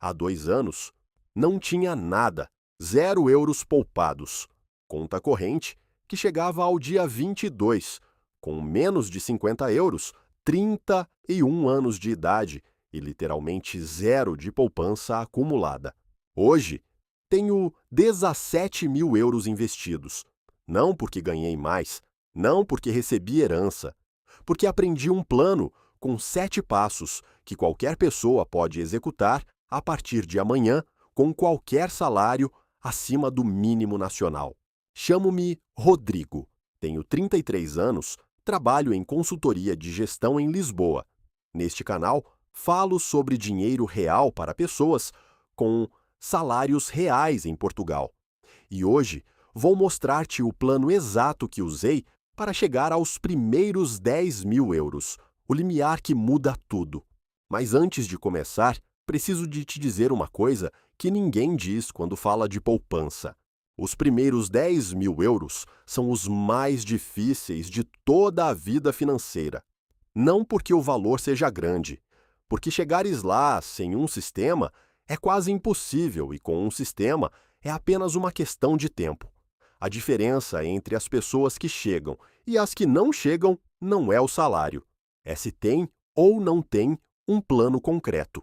Há 2 anos, não tinha nada, 0 euros poupados. Conta corrente que chegava ao dia 22, com menos de 50 euros, 31 anos de idade e literalmente zero de poupança acumulada. Hoje, tenho 17 mil euros investidos. Não porque ganhei mais, não porque recebi herança, porque aprendi um plano com 7 passos que qualquer pessoa pode executar a partir de amanhã com qualquer salário acima do mínimo nacional. Chamo-me Rodrigo, tenho 33 anos, trabalho em consultoria de gestão em Lisboa. Neste canal, falo sobre dinheiro real para pessoas com salários reais em Portugal. E hoje vou mostrar-te o plano exato que usei para chegar aos primeiros 10 mil euros, o limiar que muda tudo. Mas antes de começar, preciso de te dizer uma coisa que ninguém diz quando fala de poupança. Os primeiros 10 mil euros são os mais difíceis de toda a vida financeira. Não porque o valor seja grande, porque chegares lá sem um sistema é quase impossível e com um sistema é apenas uma questão de tempo. A diferença entre as pessoas que chegam e as que não chegam não é o salário, é se tem ou não tem um plano concreto.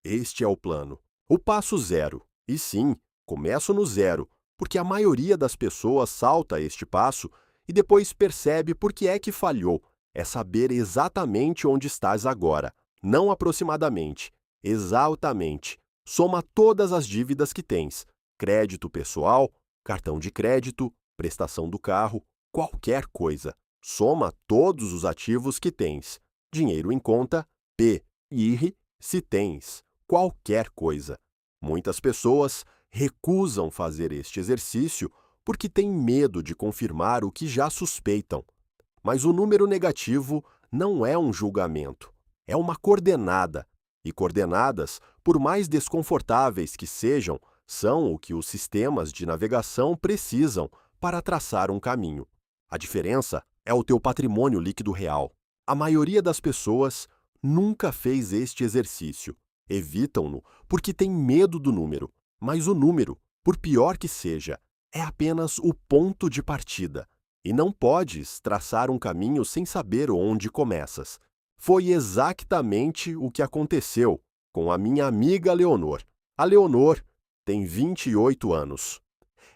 Este é o plano. O passo zero. E sim, começo no zero, porque a maioria das pessoas salta este passo e depois percebe por que é que falhou. É saber exatamente onde estás agora, não aproximadamente, exatamente. Soma todas as dívidas que tens: crédito pessoal, cartão de crédito, prestação do carro, qualquer coisa. Soma todos os ativos que tens. Dinheiro em conta, PIR, se tens qualquer coisa. Muitas pessoas recusam fazer este exercício porque têm medo de confirmar o que já suspeitam. Mas o número negativo não é um julgamento, é uma coordenada. E coordenadas, por mais desconfortáveis que sejam, são o que os sistemas de navegação precisam para traçar um caminho. A diferença é o teu patrimônio líquido real. A maioria das pessoas nunca fez este exercício. Evitam-no porque têm medo do número. Mas o número, por pior que seja, é apenas o ponto de partida. E não podes traçar um caminho sem saber onde começas. Foi exatamente o que aconteceu com a minha amiga Leonor. A Leonor tem 28 anos.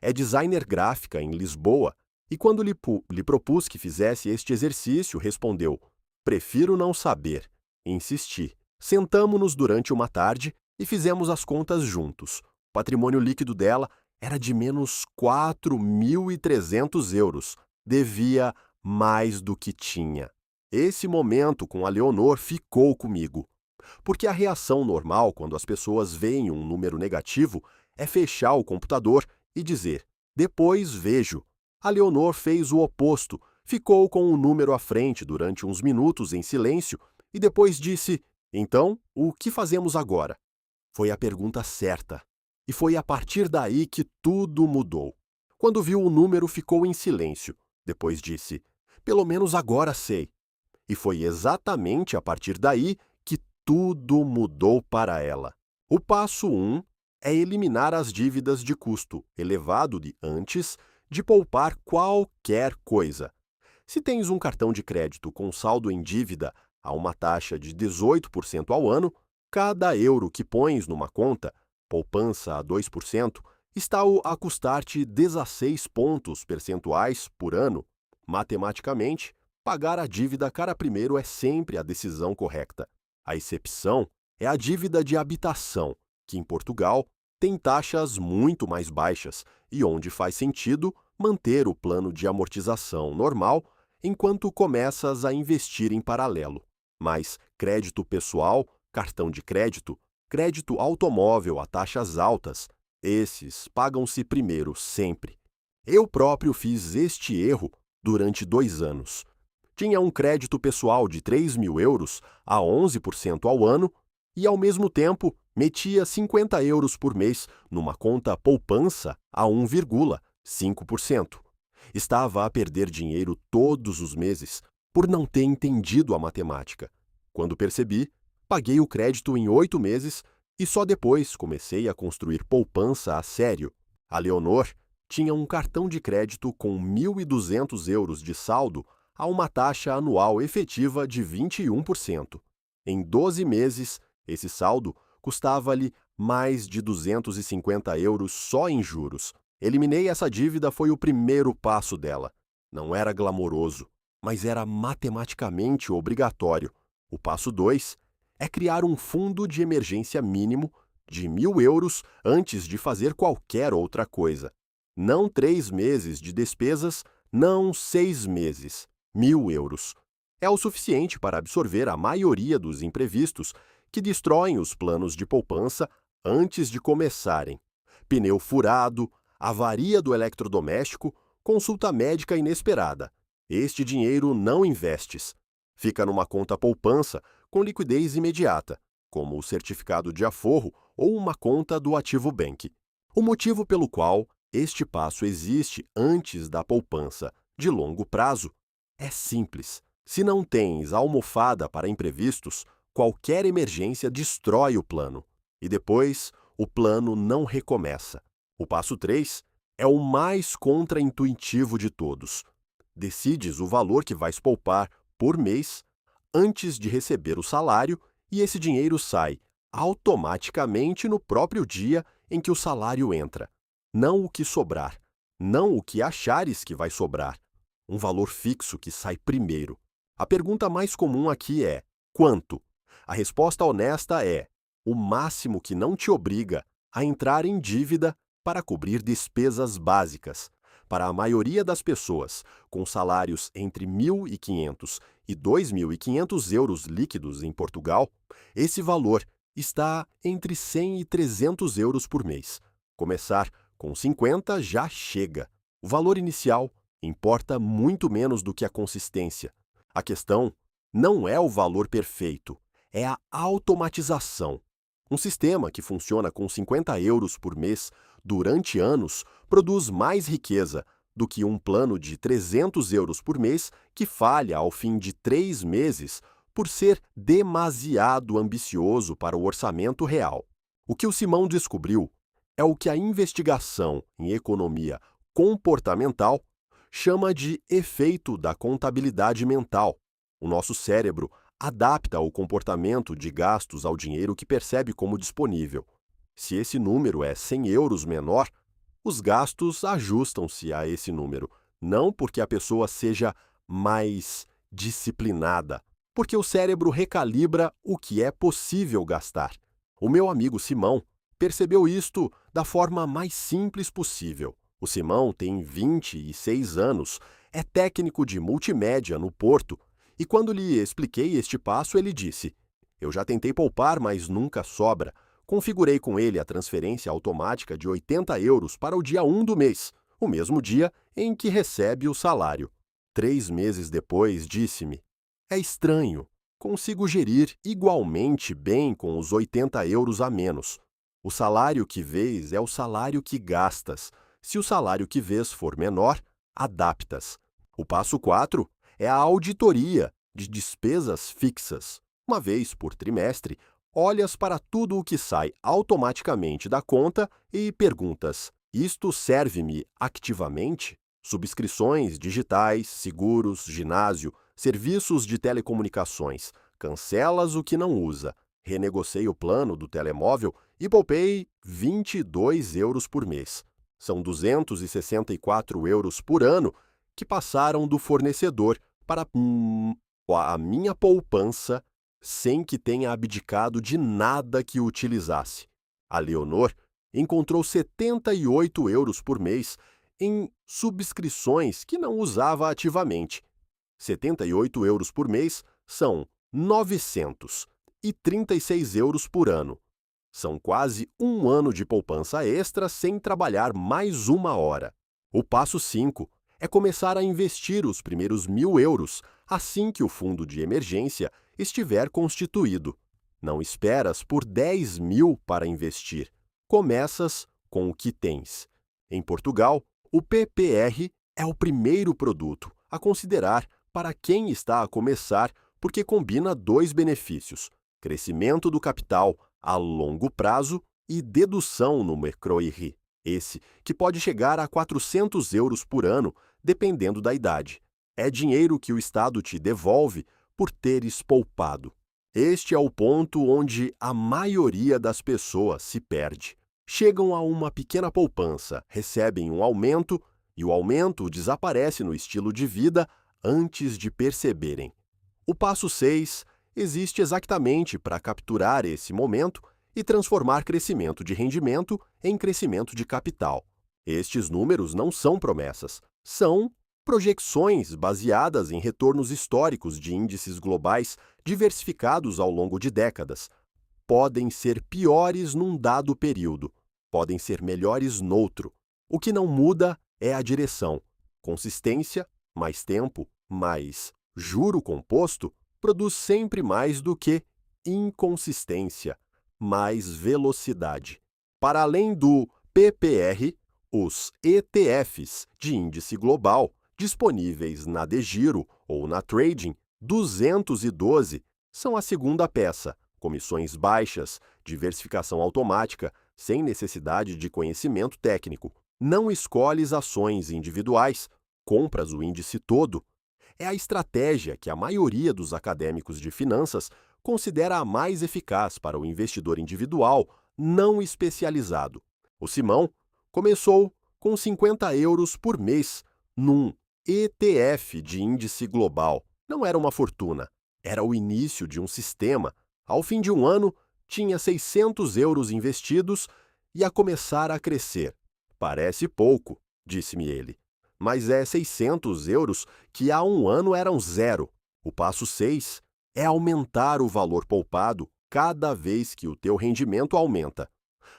É designer gráfica em Lisboa e quando lhe propus que fizesse este exercício, respondeu: "Prefiro não saber." Insisti. Sentamo-nos durante uma tarde e fizemos as contas juntos. O patrimônio líquido dela era de menos 4.300 euros. Devia mais do que tinha. Esse momento com a Leonor ficou comigo. Porque a reação normal quando as pessoas veem um número negativo é fechar o computador e dizer: "Depois vejo." A Leonor fez o oposto, ficou com o número à frente durante uns minutos em silêncio e depois disse: "Então, o que fazemos agora?" Foi a pergunta certa. E foi a partir daí que tudo mudou. Quando viu o número, ficou em silêncio. Depois disse: "Pelo menos agora sei." E foi exatamente a partir daí que tudo mudou para ela. O passo 1 é eliminar as dívidas de custo elevado de antes de poupar qualquer coisa. Se tens um cartão de crédito com saldo em dívida a uma taxa de 18% ao ano, cada euro que pões numa conta, poupança a 2%, está a custar-te 16 pontos percentuais por ano. Matematicamente, pagar a dívida cara primeiro é sempre a decisão correta. A exceção é a dívida de habitação, que em Portugal tem taxas muito mais baixas e onde faz sentido manter o plano de amortização normal enquanto começas a investir em paralelo. Mas crédito pessoal, cartão de crédito, crédito automóvel a taxas altas, esses pagam-se primeiro sempre. Eu próprio fiz este erro durante 2 anos. Tinha um crédito pessoal de 3 mil euros a 11% ao ano e, ao mesmo tempo, metia 50 euros por mês numa conta poupança a 1,5%. Estava a perder dinheiro todos os meses por não ter entendido a matemática. Quando percebi, paguei o crédito em 8 meses E só depois comecei a construir poupança a sério. A Leonor tinha um cartão de crédito com 1.200 euros de saldo a uma taxa anual efetiva de 21%. Em 12 meses, esse saldo custava-lhe mais de 250 euros só em juros. Eliminei essa dívida foi o primeiro passo dela. Não era glamouroso, mas era matematicamente obrigatório. O passo 2 é criar um fundo de emergência mínimo de 1.000 euros antes de fazer qualquer outra coisa. Não 3 meses de despesas, não 6 meses. 1.000 euros. É o suficiente para absorver a maioria dos imprevistos que destroem os planos de poupança antes de começarem. Pneu furado, avaria do eletrodoméstico, consulta médica inesperada. Este dinheiro não investes. Fica numa conta poupança com liquidez imediata, como o certificado de aforro ou uma conta do Ativo Bank. O motivo pelo qual este passo existe antes da poupança de longo prazo é simples. Se não tens almofada para imprevistos, qualquer emergência destrói o plano. E depois, o plano não recomeça. O passo 3 é o mais contraintuitivo de todos. Decides o valor que vais poupar por mês antes de receber o salário e esse dinheiro sai automaticamente no próprio dia em que o salário entra. Não o que sobrar, não o que achares que vai sobrar. Um valor fixo que sai primeiro. A pergunta mais comum aqui é: quanto? A resposta honesta é: o máximo que não te obriga a entrar em dívida para cobrir despesas básicas. Para a maioria das pessoas, com salários entre 1.500 e 2.500 euros líquidos em Portugal, esse valor está entre 100 e 300 euros por mês. Começar com 50 já chega. O valor inicial importa muito menos do que a consistência. A questão não é o valor perfeito, é a automatização. Um sistema que funciona com 50 euros por mês durante anos produz mais riqueza do que um plano de 300 euros por mês que falha ao fim de 3 meses por ser demasiado ambicioso para o orçamento real. O que o Simão descobriu é o que a investigação em economia comportamental chama de efeito da contabilidade mental. O nosso cérebro adapta o comportamento de gastos ao dinheiro que percebe como disponível. Se esse número é 100 euros menor, os gastos ajustam-se a esse número, não porque a pessoa seja mais disciplinada, porque o cérebro recalibra o que é possível gastar. O meu amigo Simão percebeu isto da forma mais simples possível. O Simão tem 26 anos, é técnico de multimédia no Porto, e quando lhe expliquei este passo, ele disse: eu já tentei poupar, mas nunca sobra. Configurei com ele a transferência automática de 80 euros para o dia 1 do mês, o mesmo dia em que recebe o salário. 3 meses depois, disse-me: é estranho, consigo gerir igualmente bem com os 80 euros a menos. O salário que vês é o salário que gastas. Se o salário que vês for menor, adaptas. O passo 4 é a auditoria de despesas fixas. Uma vez por trimestre, olhas para tudo o que sai automaticamente da conta e perguntas: isto serve-me ativamente? Subscrições digitais, seguros, ginásio, serviços de telecomunicações. Cancelas o que não usa. Renegociei o plano do telemóvel e poupei 22 euros por mês. São 264 euros por ano que passaram do fornecedor para a minha poupança sem que tenha abdicado de nada que utilizasse. A Leonor encontrou 78 euros por mês em subscrições que não usava ativamente. 78 euros por mês são 936 euros por ano. São quase um ano de poupança extra sem trabalhar mais uma hora. O passo 5 é começar a investir os primeiros 1.000 euros assim que o fundo de emergência estiver constituído. Não esperas por 10.000 para investir. Começas com o que tens. Em Portugal, o PPR é o primeiro produto a considerar para quem está a começar porque combina 2 benefícios: crescimento do capital a longo prazo e dedução no MECROIRI, esse que pode chegar a 400 euros por ano, dependendo da idade. É dinheiro que o Estado te devolve por teres poupado. Este é o ponto onde a maioria das pessoas se perde. Chegam a uma pequena poupança, recebem um aumento e o aumento desaparece no estilo de vida antes de perceberem. O passo 6 existe exatamente para capturar esse momento e transformar crescimento de rendimento em crescimento de capital. Estes números não são promessas, são projeções baseadas em retornos históricos de índices globais diversificados ao longo de décadas. Podem ser piores num dado período, podem ser melhores noutro. O que não muda é a direção. Consistência, mais tempo, mais juro composto, produz sempre mais do que inconsistência, mais velocidade. Para além do PPR, os ETFs de índice global, disponíveis na DeGiro ou na Trading 212, são a segunda peça. Comissões baixas, diversificação automática, sem necessidade de conhecimento técnico. Não escolhes ações individuais, compras o índice todo. É a estratégia que a maioria dos acadêmicos de finanças considera a mais eficaz para o investidor individual não especializado. O Simão começou com 50 euros por mês num ETF de índice global. Não era uma fortuna, era o início de um sistema. Ao fim de um ano, tinha 600 euros investidos e ia começar a crescer. Parece pouco, disse-me ele, mas é 600 euros que há um ano eram zero. O passo 6 é aumentar o valor poupado cada vez que o teu rendimento aumenta.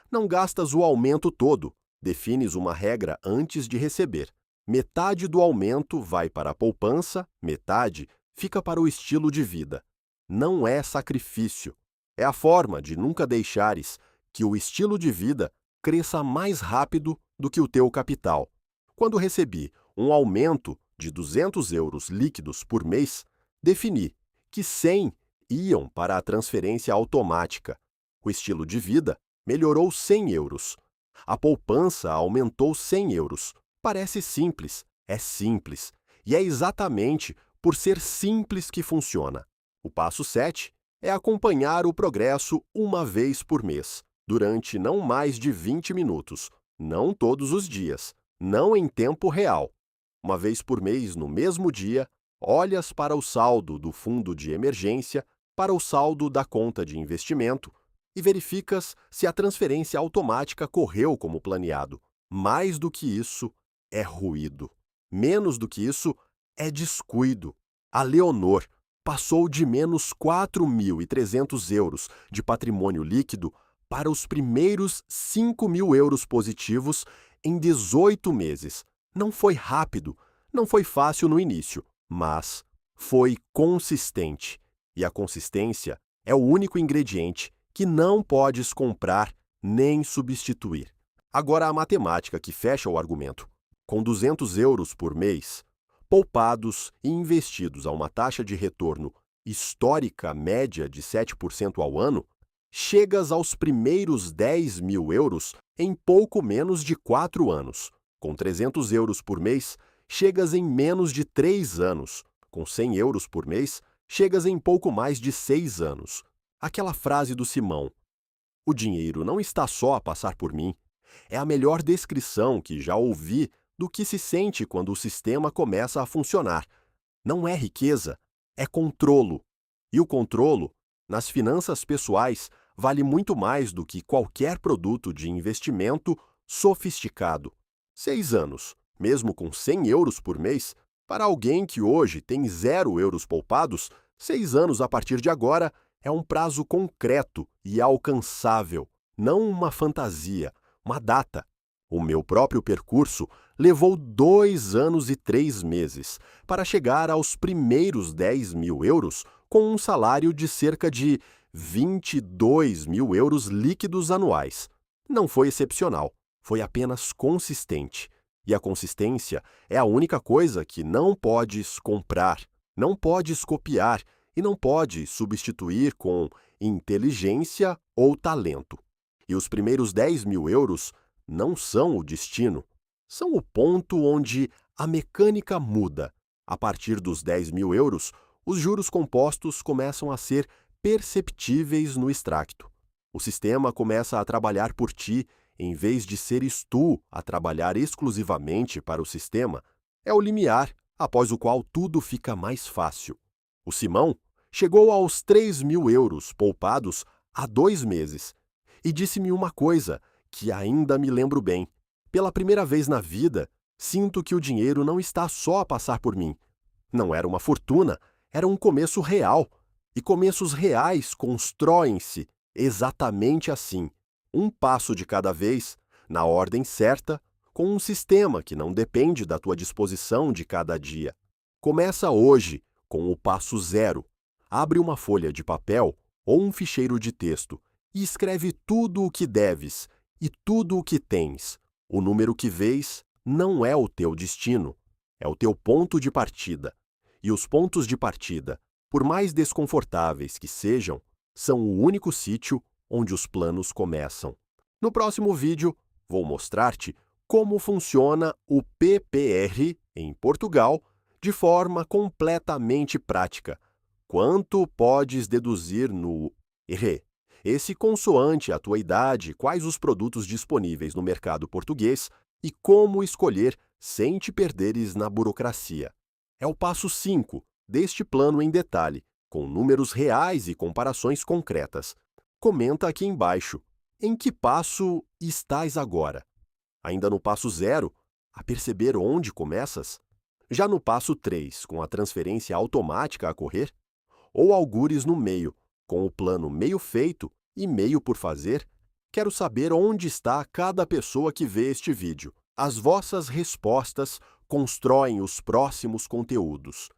Não gastas o aumento todo, defines uma regra antes de receber. Metade do aumento vai para a poupança, metade fica para o estilo de vida. Não é sacrifício. É a forma de nunca deixares que o estilo de vida cresça mais rápido do que o teu capital. Quando recebi um aumento de 200 euros líquidos por mês, defini que 100 iam para a transferência automática. O estilo de vida melhorou 100 euros. A poupança aumentou 100 euros. Parece simples, é simples. E é exatamente por ser simples que funciona. O passo 7 é acompanhar o progresso uma vez por mês, durante não mais de 20 minutos, não todos os dias, não em tempo real. Uma vez por mês, no mesmo dia, olhas para o saldo do fundo de emergência, para o saldo da conta de investimento e verificas se a transferência automática correu como planeado. Mais do que isso, é ruído. Menos do que isso, é descuido. A Leonor passou de menos 4.300 euros de patrimônio líquido para os primeiros 5.000 euros positivos em 18 meses. Não foi rápido, não foi fácil no início, mas foi consistente. E a consistência é o único ingrediente que não podes comprar nem substituir. Agora a matemática que fecha o argumento. Com 200 euros por mês, poupados e investidos a uma taxa de retorno histórica média de 7% ao ano, chegas aos primeiros 10.000 euros em pouco menos de 4 anos. Com 300 euros por mês, chegas em menos de 3 anos. Com 100 euros por mês, chegas em pouco mais de 6 anos. Aquela frase do Simão, o dinheiro não está só a passar por mim, é a melhor descrição que já ouvi do que se sente quando o sistema começa a funcionar. Não é riqueza, é controlo. E o controlo, nas finanças pessoais, vale muito mais do que qualquer produto de investimento sofisticado. 6 anos, mesmo com 100 euros por mês, para alguém que hoje tem 0 euros poupados, 6 anos a partir de agora é um prazo concreto e alcançável, não uma fantasia, uma data. O meu próprio percurso levou 2 anos e 3 meses para chegar aos primeiros 10.000 euros com um salário de cerca de 22.000 euros líquidos anuais. Não foi excepcional, foi apenas consistente. E a consistência é a única coisa que não podes comprar, não podes copiar e não podes substituir com inteligência ou talento. E os primeiros 10 mil euros não são o destino, são o ponto onde a mecânica muda. A partir dos 10 mil euros, os juros compostos começam a ser perceptíveis no extracto. O sistema começa a trabalhar por ti, em vez de seres tu a trabalhar exclusivamente para o sistema. É o limiar, após o qual tudo fica mais fácil. O Simão chegou aos 3 mil euros poupados há 2 meses e disse-me uma coisa que ainda me lembro bem. Pela primeira vez na vida, sinto que o dinheiro não está só a passar por mim. Não era uma fortuna, era um começo real. E começos reais constroem-se exatamente assim, um passo de cada vez, na ordem certa, com um sistema que não depende da tua disposição de cada dia. Começa hoje com o passo zero. Abre uma folha de papel ou um ficheiro de texto e escreve tudo o que deves e tudo o que tens. O número que vês não é o teu destino, é o teu ponto de partida. E os pontos de partida, por mais desconfortáveis que sejam, são o único sítio onde os planos começam. No próximo vídeo, vou mostrar-te como funciona o PPR em Portugal de forma completamente prática. Quanto podes deduzir no RE? Esse consoante a tua idade, quais os produtos disponíveis no mercado português e como escolher sem te perderes na burocracia. É o passo 5 deste plano em detalhe, com números reais e comparações concretas. Comenta aqui embaixo. Em que passo estás agora? Ainda no passo 0, a perceber onde começas? Já no passo 3, com a transferência automática a correr? Ou algures no meio, com o plano meio feito e meio por fazer? Quero saber onde está cada pessoa que vê este vídeo. As vossas respostas constroem os próximos conteúdos.